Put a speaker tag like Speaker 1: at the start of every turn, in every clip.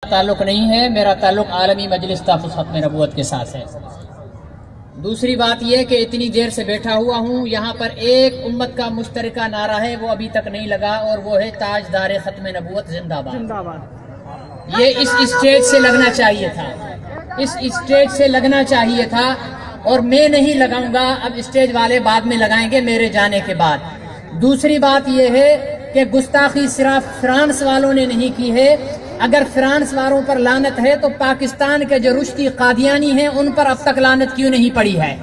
Speaker 1: تعلق نہیں ہے، میرا تعلق عالمی مجلس تحفظ ختم نبوت کے ساتھ ہے۔ دوسری بات یہ کہ اتنی دیر سے بیٹھا ہوا ہوں، یہاں پر ایک امت کا مشترکہ نعرہ ہے، وہ ابھی تک نہیں لگا، اور وہ ہے تاجدار ختم نبوت زندہ باد۔ یہ اس اسٹیج سے لگنا چاہیے تھا، اس اسٹیج سے لگنا چاہیے تھا، اور میں نہیں لگاؤں گا، اب اسٹیج والے بعد میں لگائیں گے میرے جانے کے بعد۔ دوسری بات یہ ہے کہ گستاخی صرف فرانس والوں نے نہیں کی ہے، اگر فرانس والوں پر لعنت ہے تو پاکستان کے جو رشدی قادیانی ہیں ان پر اب تک لعنت کیوں نہیں پڑی ہے؟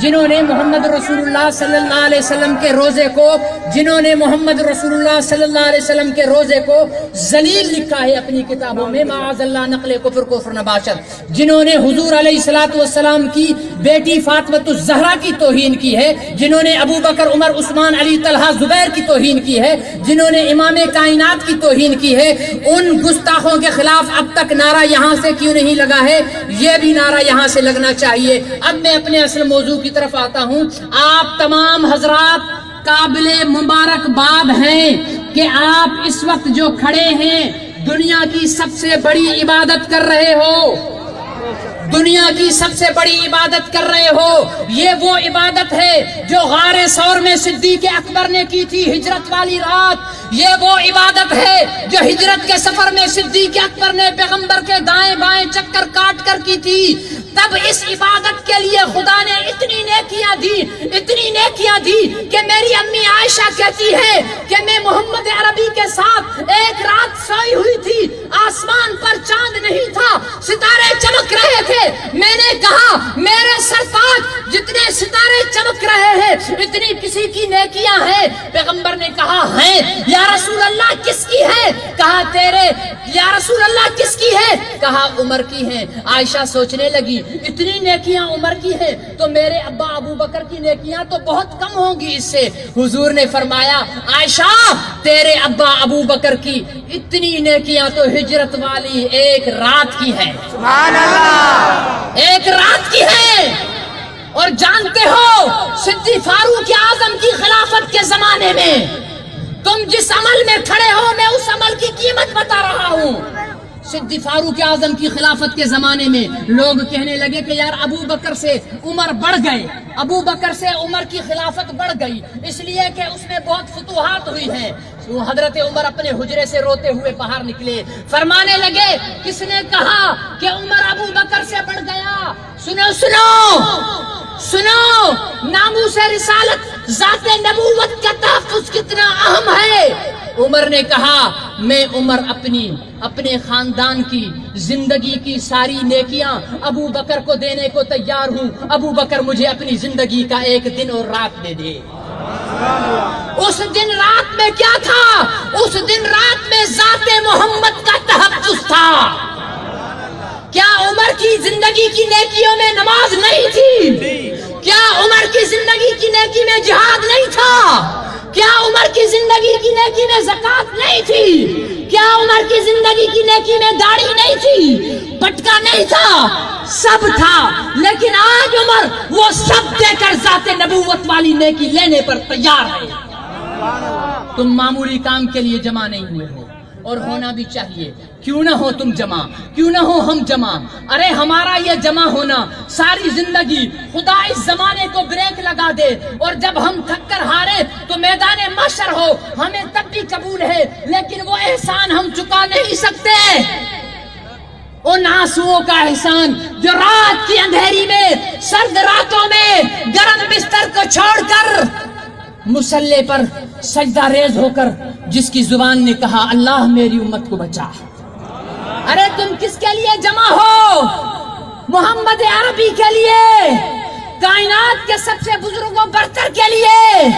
Speaker 1: جنہوں نے محمد رسول اللہ صلی اللہ علیہ وسلم کے روزے کو، جنہوں نے محمد رسول اللہ صلی اللہ علیہ وسلم کے روزے کو ذلیل لکھا ہے اپنی کتابوں میں، معاذ اللہ نقل کفر نباشت، جنہوں نے حضور علیہ الصلوۃ والسلام کی بیٹی فاطمۃ الزہرا کی توہین کی ہے، جنہوں نے ابو بکر عمر عثمان علی طلحہ زبیر کی توہین کی ہے، جنہوں نے امام کائنات کی توہین کی ہے، ان گستاخوں کے خلاف اب تک نعرہ یہاں سے کیوں نہیں لگا ہے؟ یہ بھی نعرہ یہاں سے لگنا چاہیے۔ اب میں اپنے اصل موضوع کی طرف آتا ہوں۔ آپ تمام حضرات قابل مبارکباد ہیں کہ آپ اس وقت جو کھڑے ہیں دنیا کی سب سے بڑی عبادت کر رہے ہو، دنیا کی سب سے بڑی عبادت کر رہے ہو۔ یہ وہ عبادت ہے جو غار ثور میں صدیق اکبر نے کی تھی ہجرت والی رات، یہ وہ عبادت ہے جو ہجرت کے سفر میں صدیق اکبر نے پیغمبر کے دائیں بائیں چکر کاٹ کر کی تھی۔ تب اس عبادت کے لیے خدا نے اتنی نیکیاں دی، اتنی نیکیاں دی کہ میری امی عائشہ کہتی ہے کہ میں محمد عربی کے ساتھ ایک رات سوئی ہوئی تھی، آسمان پر چاند نہیں تھا، ستارے چمک رہے تھے، میں نے کہا میرے سرتاج جتنے ستارے چمک رہے ہیں اتنی کسی کی نیکیاں ہیں؟ پیغمبر نے کہا ہیں۔ یا رسول اللہ کس کی ہے؟ کہا تیرے۔ یا رسول اللہ کس کی ہے؟ کہا عمر کی ہے۔ عائشہ سوچنے لگی اتنی نیکیاں عمر کی ہیں تو میرے ابا ابو بکر کی نیکیاں تو بہت کم ہوں گی اس سے۔ حضور نے فرمایا عائشہ تیرے ابا ابو بکر کی اتنی نیکیاں تو ہجرت والی ایک رات کی ہے، سبحان اللہ، ایک رات کی ہے۔ اور جانتے ہو صدیق فاروق اعظم کی خلافت کے زمانے میں تم جس عمل میں کھڑے ہو میں اس عمل کی قیمت بتا رہا ہوں۔ صدیق فاروق اعظم کی خلافت کے زمانے میں لوگ کہنے لگے کہ یار ابو بکر سے عمر بڑھ گئے، ابو بکر سے عمر کی خلافت بڑھ گئی، اس لیے کہ اس میں بہت فتوحات ہوئی ہیں۔ حضرت عمر اپنے حجرے سے روتے ہوئے باہر نکلے، فرمانے لگے کس نے کہا کہ عمر ابو بکر سے بڑھ گیا؟ سنو سنو سنو، ناموس رسالت ذات نبوت کا تحفظ کتنا اہم ہے۔ عمر نے کہا میں عمر اپنے خاندان کی زندگی کی ساری نیکیاں ابو بکر کو دینے کو تیار ہوں، ابو بکر مجھے اپنی زندگی کا ایک دن اور رات دے دے۔ اس دن رات میں کیا تھا؟ اس دن رات میں ذات محمد کا تحفظ تھا۔ کیا عمر کی زندگی کی نیکیوں میں نماز نہیں تھی؟ کیا عمر کی زندگی کی نیکی میں جہاد نہیں تھا؟ کیا عمر کی زندگی کی نیکی میں زکوٰۃ نہیں تھی؟ کیا عمر کی زندگی کی نیکی میں داڑھی نہیں تھی؟ پٹکا نہیں تھا؟ سب تھا، لیکن آج عمر وہ سب دے کر ذات نبوت والی نیکی لینے پر تیار ہے۔ تم معمولی کام کے لیے جمع نہیں ہوئے ہو، اور ہونا بھی چاہیے۔ کیوں نہ ہو تم جمع، کیوں نہ ہو ہم جمع؟ ارے ہمارا یہ جمع ہونا ساری زندگی خدا اس زمانے کو بریک لگا دے، اور جب ہم تھک کر ہارے تو میدان محشر ہو ہمیں تب بھی قبول ہے، لیکن وہ احسان ہم چکا نہیں سکتے۔ ان آنسوؤں کا احسان جو رات کی اندھیری میں، سرد راتوں میں گرم بستر کو چھوڑ کر مصلی پر سجدہ ریز ہو کر جس کی زبان نے کہا اللہ میری امت کو بچا۔ ارے تم کس کے لیے جمع ہو؟ محمد عربی کے لیے، کائنات کے سب سے بزرگوں برتر کے لیے،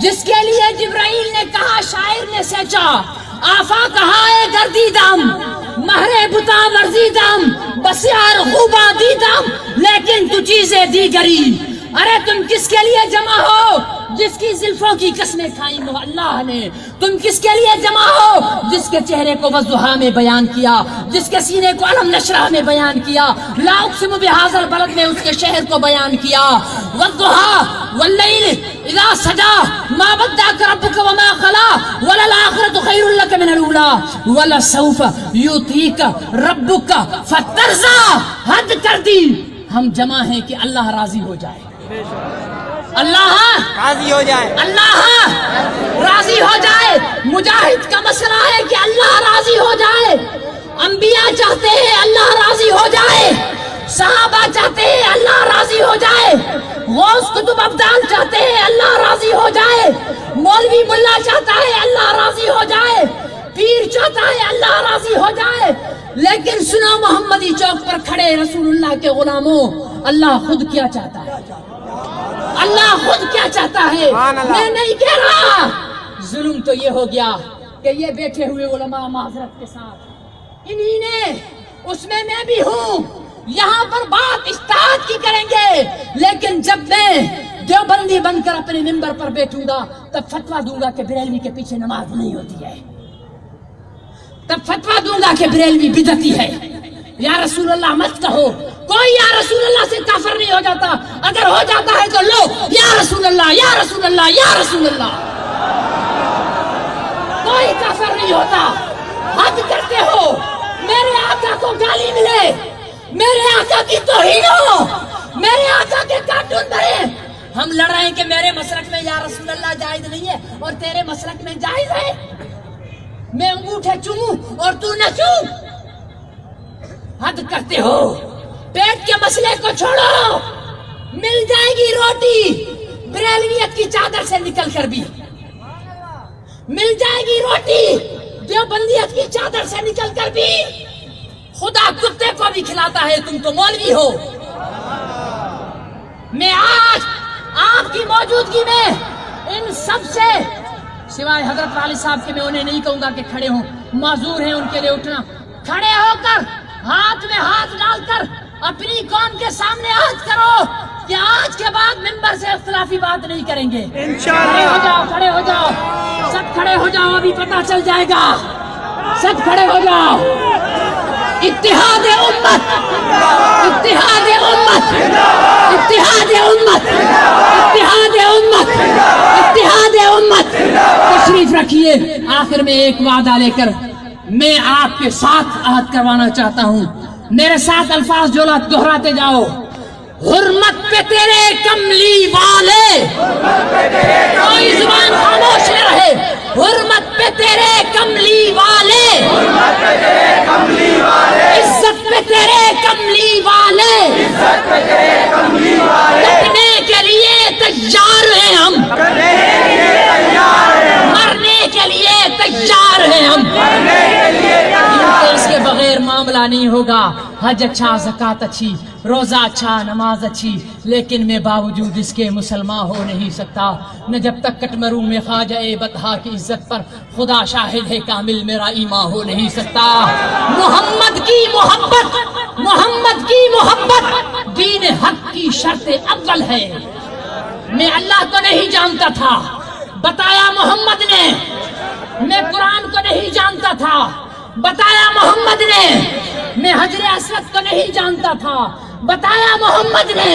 Speaker 1: جس کے لیے جبرائیل نے کہا شاعر نے سچا آفا کہا اے گردی دم مہرے بتا ورزی دم بسیار خوبا دی دم لیکن تو چیزیں دیگری۔ ارے تم کس کے لیے جمع ہو؟ جس کی زلفوں کی قسمیں کھائیں اللہ نے،
Speaker 2: تم کس کے لیے جمع ہو؟ جس کے چہرے کو وضحا میں بیان کیا، جس کے سینے کو علم نشرہ میں بیان کیا، لا اقسم بہذا البلد میں اس کے شہر کو بیان کیا، والضحا واللیل اذا سجا ما ودعک ربک وما خلا وللآخرۃ خیر لک من الاولی ولسوف یعطیک ربک فترضی. حد کر دی. ہم جمع ہیں کہ اللہ راضی ہو جائے، اللہ
Speaker 3: راضی ہو جائے،
Speaker 2: اللہ راضی ہو جائے. مجاہد کا مسئلہ ہے کہ اللہ راضی ہو جائے. انبیاء چاہتے ہیں اللہ راضی ہو جائے، صحابہ چاہتے ہیں اللہ راضی ہو جائے، غوث قطب ابدال چاہتے ہیں اللہ راضی ہو جائے، مولوی ملا چاہتا ہے اللہ راضی ہو جائے، پیر چاہتا ہے اللہ راضی ہو جائے. لیکن سنو محمدی چوک پر کھڑے رسول اللہ کے غلاموں، اللہ خود کیا چاہتا ہے، اللہ خود کیا چاہتا ہے. میں نہیں کہہ رہا. ظلم تو یہ ہو گیا کہ یہ بیٹھے ہوئے علماء معذرت کے ساتھ انہی نے، اس میں بھی ہوں، یہاں پر بات اجتہاد کی کریں گے، لیکن جب میں دیوبندی بن کر اپنے ممبر پر بیٹھوں گا تب فتویٰ دوں گا کہ بریلوی کے پیچھے نماز نہیں ہوتی ہے، تب فتویٰ دوں گا کہ بریلوی بدعتی ہے. یا رسول اللہ مت کہو. کوئی یا رسول اللہ سے کافر نہیں ہو جاتا، اگر ہو جاتا ہے تو لو یا رسول اللہ یا رسول اللہ یا رسول اللہ. کوئی کافر نہیں ہوتا. حد کرتے ہو. میرے آقا کو گالی ملے، میرے آقا کی توہین ہو، میرے آقا کے کارٹون بنے، ہم لڑ رہے ہیں کہ میرے مسلک میں یا رسول اللہ جائز نہیں ہے اور تیرے مسلک میں جائز ہے. میں انگوٹھے چوموں اور تو نہ چوم. حد کرتے ہو. پیٹ کے مسئلے کو چھوڑو، مل جائے گی روٹی بریلویت کی چادر سے نکل کر بھی، مل جائے گی روٹی دیوبندیت کی چادر سے نکل کر بھی. خدا کتے کو بھی کھلاتا ہے، تم تو مولوی ہو. میں آج آپ کی موجودگی میں ان سب سے سوائے حضرت والی صاحب کے میں انہیں نہیں کہوں گا کہ کھڑے ہوں، معذور ہیں ان کے لیے اٹھنا. کھڑے ہو کر ہاتھ میں ہاتھ ڈال کر اپنی قوم کے سامنے عہد کرو کہ آج کے بعد ممبر سے اختلافی بات نہیں کریں گے. کھڑے ہو جاؤ، کھڑے ہو جاؤ، سب کھڑے ہو جاؤ، ابھی پتہ چل جائے گا. سب کھڑے ہو جاؤ. اتحاد امت، اتحاد امت، اتحاد امت، اتحاد امت، اتحاد امت. تشریف رکھیے. آخر میں ایک وعدہ لے کر میں آپ کے ساتھ عہد کروانا چاہتا ہوں. میرے ساتھ الفاظ جو دہراتے جاؤ. حرمت پہ تیرے کملی والے، کوئی زبان خاموش نہ رہے. حرمت پہ تیرے کملی والے، عزت پہ تیرے کملی والے، لڑنے کے لیے تیار ہیں ہم، مرنے کے لیے تیار ہیں ہم. اس کے بغیر معاملہ نہیں ہوگا. حج اچھا، زکات اچھی، روزہ اچھا، نماز اچھی، لیکن میں باوجود اس کے مسلمان ہو نہیں سکتا. نہ جب تک کٹمرو میں خواجہ بطحا کی عزت پر خدا شاہد ہے کامل میرا ایمان ہو نہیں سکتا. محمد کی محبت، محمد کی محبت دین حق کی شرط اول ہے. میں اللہ کو نہیں جانتا تھا، بتایا محمد نے. میں قرآن کو نہیں جانتا تھا، بتایا محمد نے. میں حجر اسود کو نہیں جانتا تھا، بتایا محمد نے.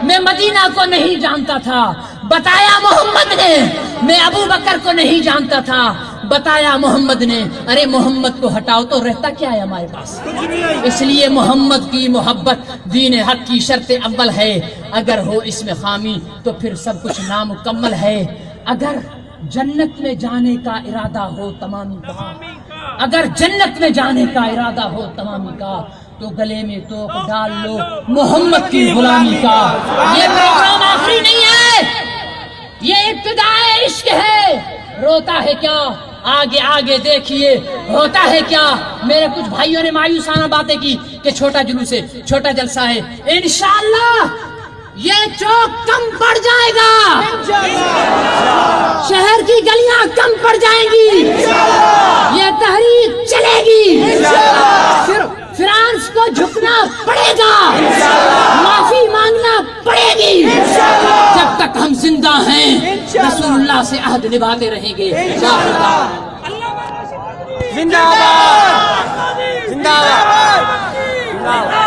Speaker 2: میں مدینہ کو نہیں جانتا تھا، بتایا محمد نے. میں ابو بکر کو نہیں جانتا تھا، بتایا محمد نے. ارے محمد کو ہٹاؤ تو رہتا کیا ہے ہمارے پاس؟ اس لیے محمد کی محبت دین حق کی شرط اول ہے. اگر ہو اس میں خامی تو پھر سب کچھ نامکمل ہے. اگر جنت میں جانے کا ارادہ ہو تمامی کا، اگر جنت میں جانے کا ارادہ ہو تمامی کا، تو گلے میں توپ ڈال لو محمد کی غلامی کا. یہ پروگرام آخری نہیں ہے، یہ ابتدائے عشق ہے. روتا ہے کیا؟ آگے آگے دیکھیے ہوتا ہے کیا. میرے کچھ بھائیوں نے مایوسانہ باتیں کی کہ چھوٹا جلوس ہے، چھوٹا جلسہ ہے. انشاءاللہ یہ چوک کم پڑ جائے گا، شہر کی گلیاں کم پڑ جائیں گی، یہ تحریک چلے گی. فرانس کو جھکنا پڑے گا، معافی مانگنا پڑے گی. جب تک ہم زندہ ہیں رسول اللہ سے عہد نبھاتے رہیں گے.
Speaker 3: زندہ باد زندہ باد.